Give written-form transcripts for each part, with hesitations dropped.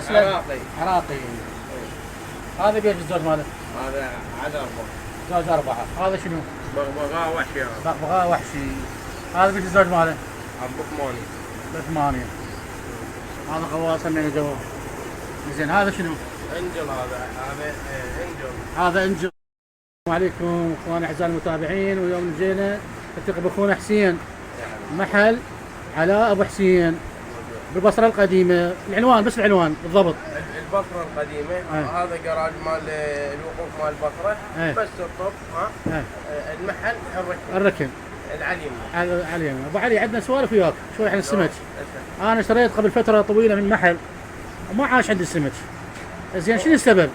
شعر اسود عراقي. هذا بيش الزوج ماله؟ هذا على 4. زوج 4. هذا شنو؟ بغبغاء وحشي. بغبغاء وحشي. هذا بيش الزوج ماله؟ ابو 8. ب8. هذا خواص من الجو. زين هذا شنو؟ انجل. هذا انجل. هذا انجل. السلام عليكم اخواني اعزائي المتابعين، واليوم جينا نلتقي باخونا حسين، محل علاء ابو حسين بالبصره القديمه. العنوان بس العنوان بالضبط. البصره القديمه. هذا جراج مال الوقوف مال البصره. بس الطب المحل الركن علي. ابو علي عندنا سوالف وياك شوي عن السمك. انا اشتريت قبل فتره طويله من محل وما عاش عندي السمك. زين شنو السبب؟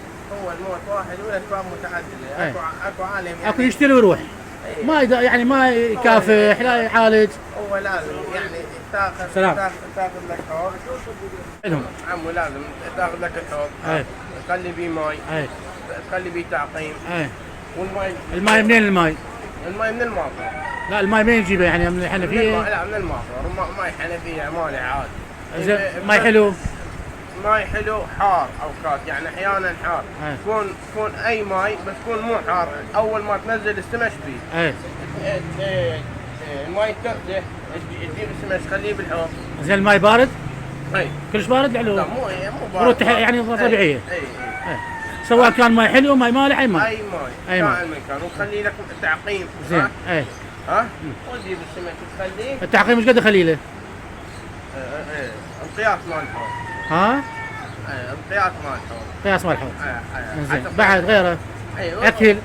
هو الموت واحد والاسباب متعدده. اكو عالم يعني اكو يشتري ويروح. ما يعني ما يكافح لا يعالج. هو لازم يعني تاخذ لك حوض. عمو لازم تاخذ لك الحوض. تخلي بيه ماي. تخلي بيه تعقيم. الماي منين الماي؟ الماي من الماطر. لا الماي منين نجيبه يعني من الحنفيه؟ لا من الماطر. ماي حنفيه مالي عادي. زين ماي حلو؟ ماي حلو حار اوقات يعني احيانا حار. تكون اي ماي بس تكون مو حار. اول ما تنزل السمش فيه. الماي ترده تجيب السمش تخليه بالحوض. زين الماي بارد؟ اي كلش بارد على لا مو بارد. يعني طبيعيه. سواء كان ماي حلو ماي مالح اي ماي. اي ماي كان وخلي لك تعقيم. زين وتجيب السمك تخليه. التعقيم ايش قد اخلي له؟ القياس مال الحوض. القياس مال الحوض. قياس مال الحوض. زين بعد غيره؟ اكل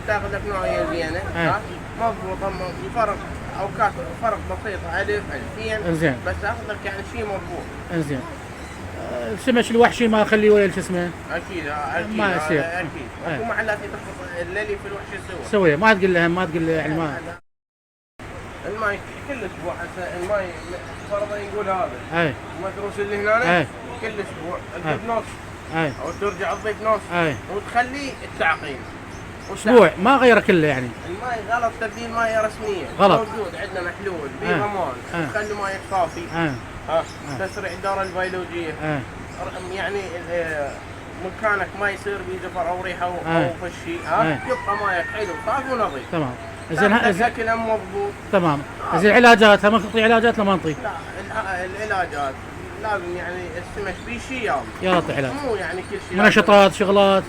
تاخذ لك نوعيه زينه. مضبوطه. فرق اوقات فرق بسيط 1000 2000. انزين بس تاخذ لك يعني شيء مضبوط. انزين السمك الوحشي ما اخليه ولا شو اسمه؟ اكيد ما يصير. اكيد. اكو محلات تخلط الليلي في الوحش سويه ما تقول لهم ما تقول يعني ما الماي كل اسبوع. هسه الماي فرضا يقول هذا المدروس اللي هنا كل اسبوع تجيب نص او ترجع تضيف نص وتخلي التعقيم اسبوع ما غيره كله يعني. الماي غلط تبديل ماي رسميه غلط. موجود عندنا محلول بغمان تخلي ماي صافي. تسرع الدوره البيولوجيه. يعني مكانك ما يصير بيه زفر او ريحه او فشي. يبقى مايك حلو صافي ونظيف. تمام. زين اكل مضبوط. تمام. زين العلاجات ما تعطي علاجات ولا ما نعطي؟ لا العلاجات لازم يعني السمك فيه شيء يعطي علاج. مو يعني كل شيء. منشطات شغلات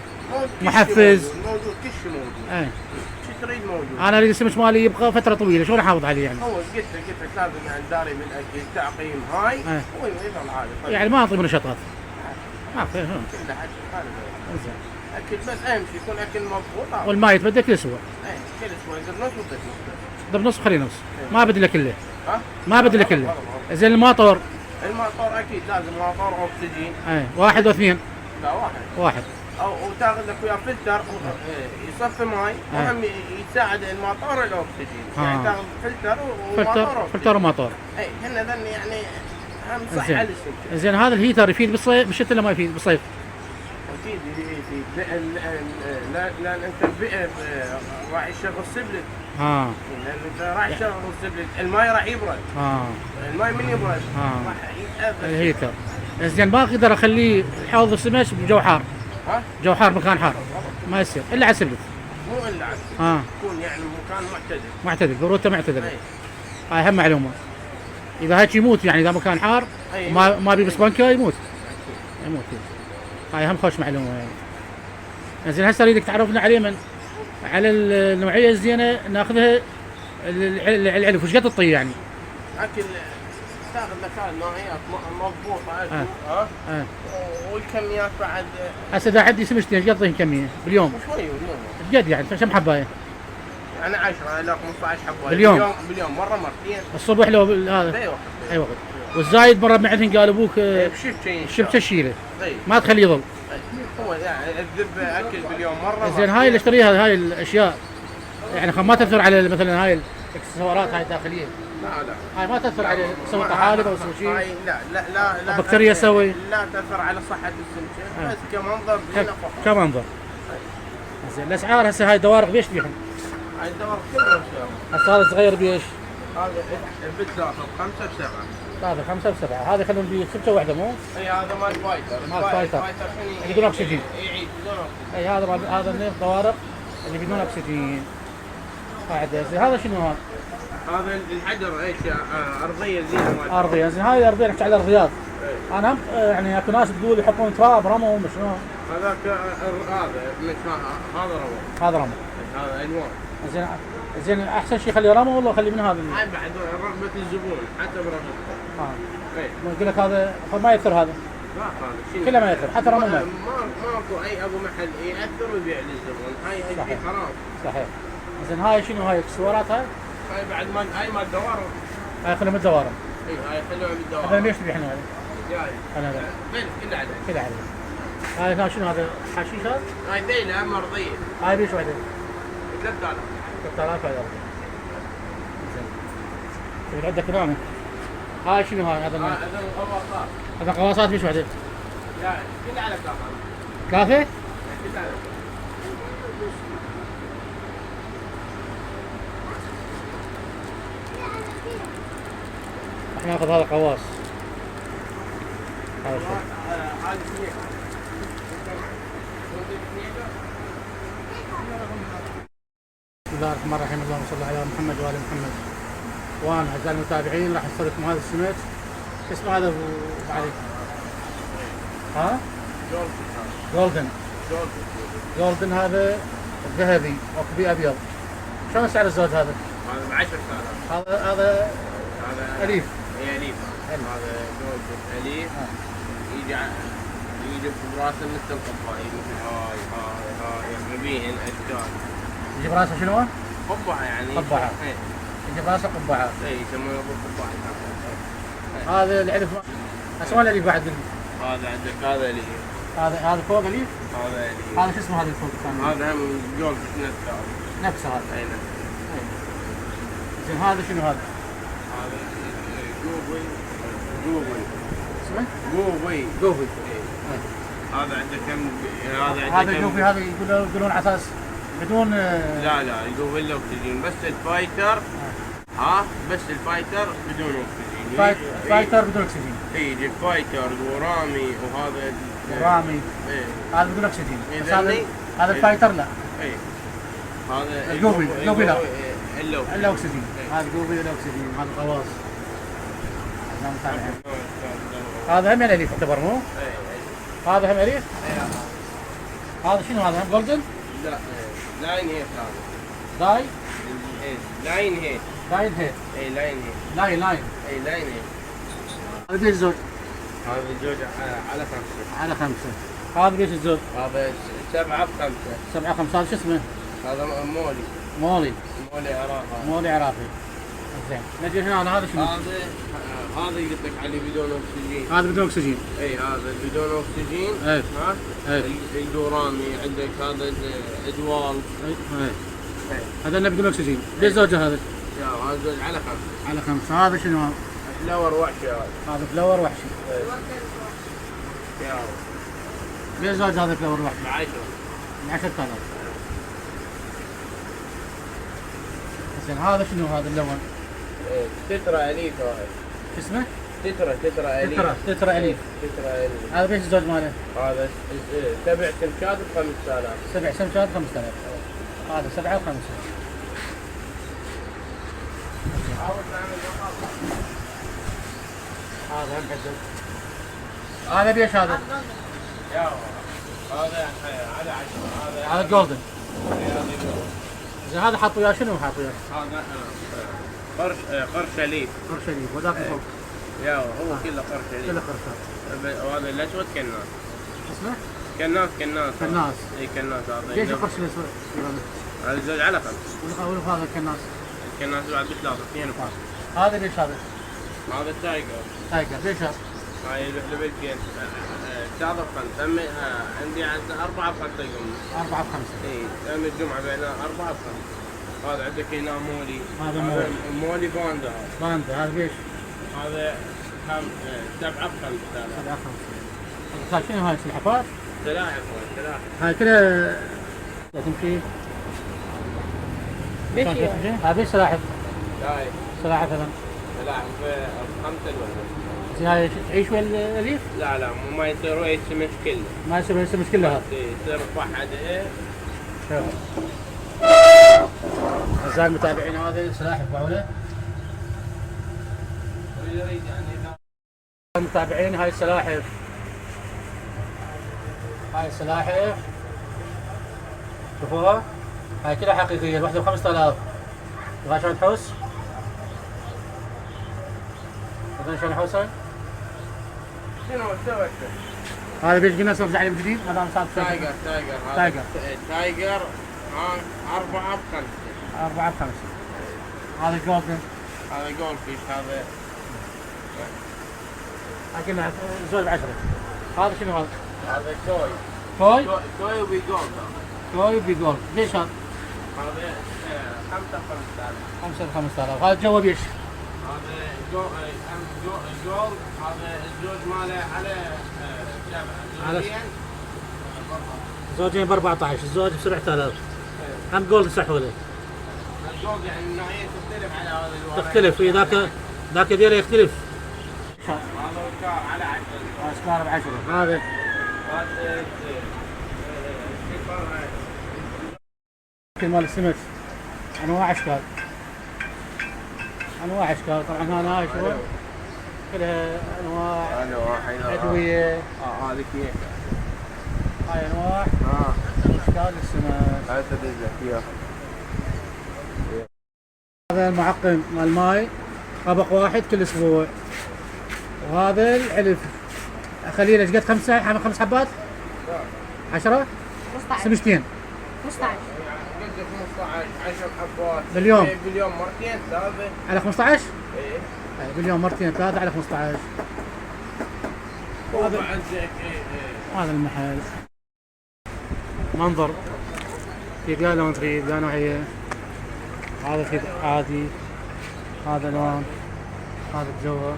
محفز موجود. كل شيء موجود. شو تريد موجود. انا اريد السمك مالي يبقى فتره طويله شلون احافظ عليه يعني؟ هو قلت لك لازم يعني داري بالاكل تعقيم هاي ويظل عادي. يعني ما اعطي منشطات. ما اعطي. كله حاجه زين. اكل بس اهم شيء يكون اكل مضبوط. والماء يتبدل كل اسبوع. كل اسبوع يصير نص وتدري نص. ضرب نص خلي نص. ما بدله كله. ما بدله كله. زين الماطور اكيد لازم ماطور اكسجين. واحد واثنين؟ لا واحد. او وتاخذ لك وياه فلتر يصفي ماي وهم يساعد الماطور الاكسجين. يعني تاخذ فلتر وماطور. هن ذن يعني اهم صح على السمك. زين هذا الهيتر يفيد بالصيف بالشتاء ولا ما يفيد بالصيف؟ اكيد يفيد. لان انت راح يشغل السبلت. لان انت راح يشغل السبلت الماي راح يبرد. الماي من يبرد راح يتاذى الهيتر. زين ما اقدر اخليه حوض السمك بجو حار. جو حار مكان حار ما يصير الا على السبلت. مو الا على السبلت. يكون يعني مكان معتدل بروته معتدله. هاي اهم معلومه. اذا هيك يموت يعني اذا مكان حار ما بي بسبنكه يموت. هاي اهم خوش معلومه يعني. زين هسه اريدك تعرفنا على النوعيه الزينه ناخذها العلف وش قد تطي يعني؟ اكل تاخذ لك النوعيات مضبوطه. والكميات بعد. هسه اذا عندي سمكتين ايش قد اعطيهم كميه باليوم؟ شوي باليوم. ايش قد يعني كم حبايه؟ يعني 10 الى 15 حبايه باليوم مره مرتين. الصبح لو هذا اي وقت. والزايد مره بعدين قال ابوك شفت شيله ما تخليه يظل. هو يعني الذب اكل باليوم مره. زين هاي اللي اشتريها هاي الاشياء يعني ما تاثر على مثلا هاي الاكسسوارات هاي الداخليه؟ لا هاي ما تاثر على تسوي طحالب او تسوي شيء؟ لا بكتيريا تسوي؟ لا تاثر على صحه السمكه بس كمنظر كمنظر. زين الاسعار هسه هاي الدوارق بيش تبيعهم؟ هاي الدوارق كلها هسه هذا الصغير بيش؟ هذا ب3 ب5 ب7. 3 5 7 هذا يخلون بيه سبته واحده مو؟ اي هذا مال فايتر. مال فايتر. شنو بدون اكسجين. اي بدون اكسجين. اي هذا النيف ضوارب اللي بدون اكسجين. قاعده زين. هذا شنو هذا؟ هذا الحجر ايش ارضيه زينه. ارضيه زين. هاي الارضيه نحكي على الرياض. انا هم يعني اكو ناس تقول يحطون تراب رموا مش شنو؟ هذاك هذا مش هذا رمل. هذا رمل. هذا الوان. زين زين احسن شيء خليه رمل ولا خليه من هذا؟ هاي بعد رغبه الزبون حتى برغبته. اي يقول لك هذا ما ياثر هذا. لا هذا كله ما ياثر حتى رمل ما ياثر. ماكو اي ابو محل ياثر ويبيع للزبون. هاي شيء حرام. صحيح. زين هاي شنو هاي اكسسوارات هاي؟ هاي بعد مال دوارب. هاي خلوها بالدوارب. اي هاي خلوها بالدوارب. هذا ليش تبيع احنا هذا؟ جاي. انا هذا. كله عليه. كله عليه. هاي شنو هذا؟ حشيش هذا؟ هاي ذيله مرضيه. هاي بيش واحده؟ 3000. 3000 هاي زين. عندك ثاني. هاي شنو هاي؟ هذا الغواصات. هذا قواصات بيش واحده؟ جاي. كله على 3. 3؟ كله على. احنا ناخذ هذا قواص. هذا شو؟ هذا سنيك. بسم الله الرحمن الرحيم. اللهم صل على محمد وآل محمد. وانا اعزائي المتابعين راح نصور لكم هذا السمك. شو اسمه هذا ابو علي؟ ها؟ جولدن. جولدن هذا ذهبي وكبي ابيض. شلون سعر الزوج هذا؟ هذا ب 10000. هذا اليف. اي اليف. هذا جولدن اليف. يجي براسه مثل القبعه مثل هاي مبين اشكال. يجيب راسه شنو؟ قبعه يعني. قبعه. يجيب راسه قبعه. اي يسمونه بالقبعه. هذا العلف اسمه الاليف بعد. هذا عندك هذا اليف. هذا فوق اليف؟ هذا اليف. هذا شو اسمه هذا الفوق الثاني؟ هذا هم جولد نفسه هذا. اي نفسه. زين هذا شنو هذا؟ هذا جوبي. اسمه؟ جوبي. هذا عندك كم. هذا جوبي. هذا يقولون على اساس بدون لا يقول له اكسجين بس الفايتر. بس الفايتر بدون اكسجين. فايتر بدون اكسجين. اي يجي فايتر ورامي وهذا رامي. اي هذا بدون اكسجين. بس هذا الفايتر لا. اي هذا الجوبي لا. الا اكسجين. هذا جوبي الا اكسجين. هذا خلاص. هذا هم اليف يعتبر مو؟ هذا هم اليف؟ هذا شنو هذا هم جولدن؟ لا لاين هيت هذا. لاين هيت. لاين هيت. اي لاين هيت. لاين. اي لاين هيت. هذا بيش الزوج؟ هذا الزوج على 5. على 5. هذا بيش الزوج؟ هذا 7 ب 5. 7 5. هذا شو اسمه؟ هذا مولي عراقي. مولي عراقي. زين نجي هنا. هذا شنو؟ هذا قلت لك عليه بدون اكسجين. هذا بدون اكسجين. اي هذا بدون اكسجين. اي الدوراني عندك هذا ادوال. هذا اللي بدون اكسجين. ليش زوجه هذا؟ هذا زوج على 5. على 5. هذا شنو هذا؟ فلاور وحشي. هذا فلاور وحشي. يا ليش زوج هذا فلاور وحشي؟ ب 10. ب 10000. زين هذا شنو هذا اللون؟ تترا اليف. هذا اسمه؟ تترا اليف. تترا اليف. هذا بيش الزوج ماله؟ هذا 7 سمكات ب 5000. 7 سمكات ب 5000. هذا 7 و5. هذا هم حزب. هذا بيش هذا؟ هذا على 10. هذا جولدن. زين هذا حاط وياه شنو حاط وياه؟ هذا قرش اليف. قرش اليف. وذاك فوق. هو كله قرش اليف. كله قرشات. وهذا الاسود كناس. اسمه؟ كناس. اي كناس. هذا ليش القرش الاسود؟ هذا الزوج على 5. ولا هذا الكناس؟ الكناس بعد ب3. 2 هذا ليش هذا؟ هذا تايجر. ليش هذا؟ هاي لبلكين. 3 ب 5. عندي 4 ب 5 يقوم. 4 ب 5. اي يوم الجمعة بيننا 4 ب 5. هذا عندك هنا مولي. هذا مولي باندا. هذا ليش؟ هذا 7 ب 5. 7 5. شنو هاي السلحفاة؟ سلاحف. هاي كلها تمشي. ليش هاي بيش سلاحف. هاي سلاحف هذا. لا بخمسة الوزن. زين هاي تعيش ويا الاليف؟ لا ما يصير يسمش كله. ما يسمش كلها. يصير واحد أعزائي المتابعين هذا سلاحف بعونه. المتابعين هاي السلاحف. هاي السلاحف شوفوها، هاي كلها حقيقية، الواحدة ب5000. تبغى شلون تحوس؟ تبغى شلون نحوسها؟ شنو سويت؟ هذا بيش قلنا صرف زعيم جديد، هذا مسافة تايجر 4 ب5. 4 ب5. هذا جولدن. هذا جولد فيش هذا. قلنا زوج ب10. هذا شنو هذا؟ هذا توي. توي وبيجولد. توي وبيجولد. ليش هذا؟ هذا 5 ب5000. 5 ب5000. هذا جوا بيش؟ هذا جولد. هذا الزوج ماله على زوجين ب14، الزوج ب7000. هم جولد سحوله. الجولد يعني النوعية تختلف على هذا الورق. تختلف، في ذاك ديله يختلف. هذا سكار على 10. هذا سكار ب10. هذا مال السمك انواع اشكال. طبعا هنا هاي شو كلها انواع ادويه. هذه كيف؟ هاي انواع اشكال السمك. هذا تدري هذا المعقم مال الماي طبق واحد كل اسبوع. وهذا العلف اخليه له قد 5 حبات؟ 10 سمشتين 15 10 حبات باليوم. باليوم مرتين 3 على 15؟ ايه باليوم مرتين 3 على 15. هذا المحل منظر في لون تريد لا نوعية. هذا في عادي، هذا لون، هذا الجوهر.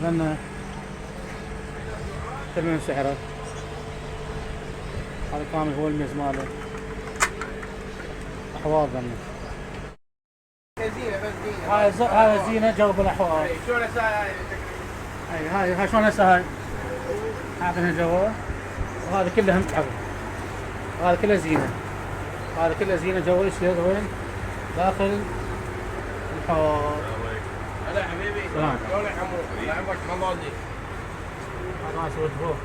لأنه ثمن سعره. هذا كامل هو الميز ماله. أحواض لأنه هاي زينة جو بالأحواض. شلون هسه هاي شلون هسه هاي؟ أعطينا جوا. وهذا كله هم تعب. هذا كله زينة. هذا كله زينة جو يصير وين؟ داخل الحوض. هلا حبيبي شلونك عمو؟ لعبك مضادي. هذا ما سويت فوق.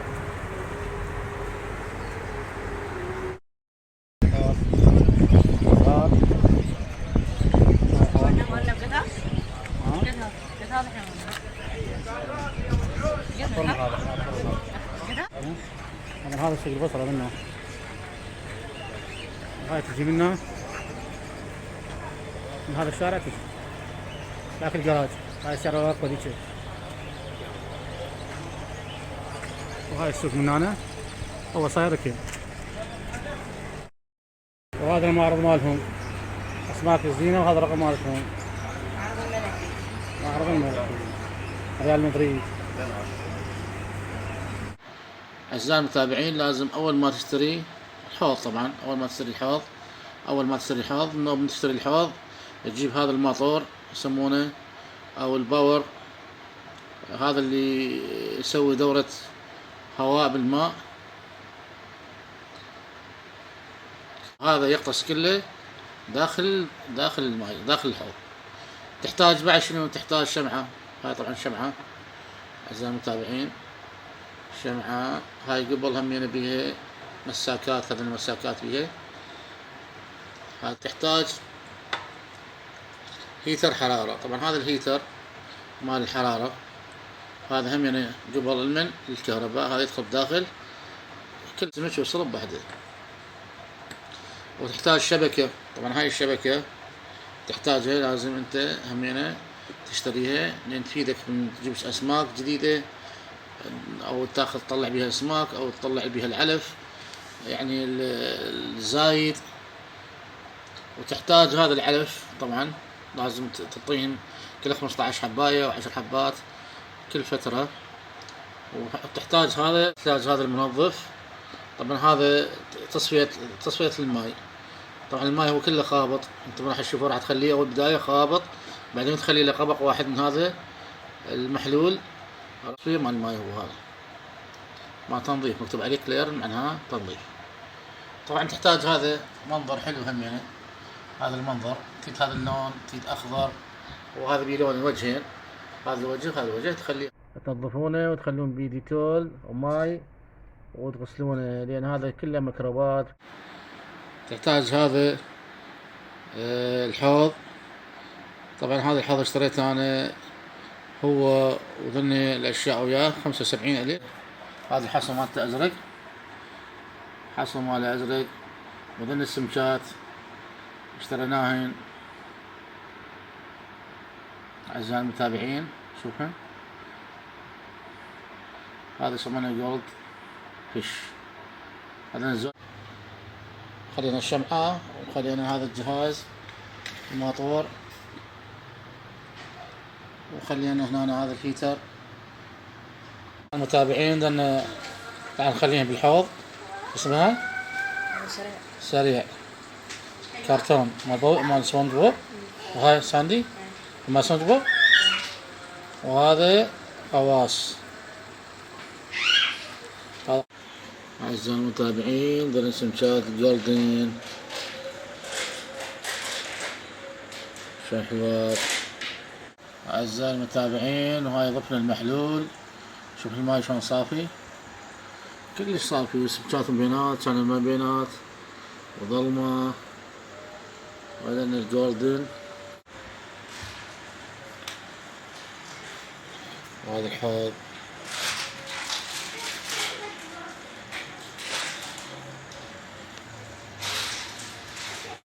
هذا الشيء البصرة منه. هاي تجي منه من هذا الشارع تجي ذاك الجراج. هاي الشارع واقف ذيك. وهاي السوق من هنا هو صاير كذا. وهذا المعرض مالهم اسماك الزينة. وهذا رقم مالتهم معرض الملكي ريال مدريد. أعزائي المتابعين لازم أول ما تشتري الحوض، طبعا أول ما تشتري الحوض من تشتري الحوض تجيب هذا الماطور يسمونه أو الباور. هذا اللي يسوي دورة هواء بالماء. هذا يغطس كله داخل الماء داخل الحوض. تحتاج بعد شنو؟ تحتاج شمعة. هاي طبعا شمعة أعزائي المتابعين، شمعة. هاي قبل همينا بيها مساكات. هذه المساكات بيها. هاي تحتاج هيتر حرارة. طبعا هذا الهيتر مال الحرارة. هذا همينا قبل المن الكهرباء. هذا يدخل داخل كل سمك يوصل بوحده. وتحتاج شبكة. طبعا هاي الشبكة تحتاجها لازم انت همينا تشتريها لان تفيدك من تجيب اسماك جديدة او تاخذ تطلع بها اسماك او تطلع بها العلف يعني الزايد. وتحتاج هذا العلف طبعا لازم تعطيهم كل 15 حباية او 10 حبات كل فترة. وتحتاج هذا المنظف. طبعا هذا تصفية الماء. طبعا الماي هو كله خابط، انتم راح تشوفوا راح تخليه اول بداية خابط، بعدين تخلي له قبق واحد من هذا المحلول مال الماي. هو هذا مع تنظيف، مكتوب عليه كلير معناها تنظيف. طبعا تحتاج هذا منظر حلو هم يعني، هذا المنظر تيت هذا اللون تيت اخضر، وهذا بلون الوجهين، هذا الوجه هذا الوجه، تخليه تنظفونه وتخلون بيديتول وماي وتغسلونه، لان هذا كله ميكروبات. تحتاج هذا الحوض. طبعا هذا الحوض اشتريته انا، هو وظني الاشياء وياه 75 الف. هذا الحصى مالته ازرق، حصى ماله ازرق، وظن السمكات اشتريناهن اعزائي المتابعين. شوفها، هذا يسمونه جولد فيش. هذا نزل، خلينا الشمعة وخلينا هذا الجهاز الماطور، وخلينا هنا هذا الهيتر. المتابعين لأن تعال نخليها بالحوض. اسمها سريع كرتون مال سبونج بوب، وهاي ساندي مال سبونج بوب، وهذا خواص. أعزائي المتابعين ذول السمكات جولدين شحوات. أعزائي المتابعين، وهاي ضفنا المحلول. شوف الماي شلون صافي، كلش صافي، والسمكات بينات كان ما بينات وظلمة. وبعدين الجولدن، وهذا الحوض.